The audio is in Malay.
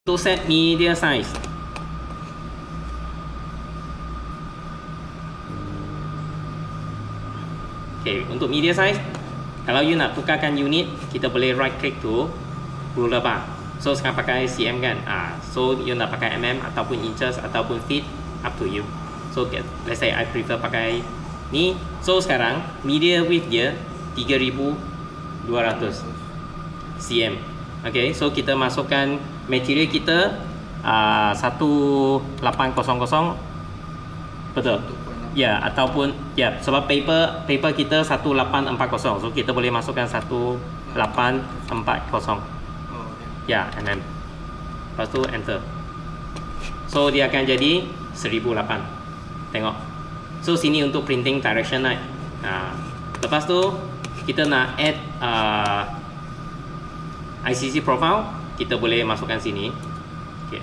Untuk set media size, okay, untuk media size, kalau you nak tukarkan unit, kita boleh right click tu ruler bar. So sekarang pakai cm kan, so you nak pakai mm ataupun inches ataupun feet, up to you. So let's say I prefer pakai ni. So sekarang media width dia 3200 cm. Okay, so kita masukkan material kita 1800, betul? Ya, ataupun ya, sebab paper kita 1840, so kita boleh masukkan 1840. Ya, mm. Lepas tu enter. So dia akan jadi 1008. Tengok. So sini untuk printing direction lah. Lepas tu kita nak add ICC profile, kita boleh masukkan sini. Okay.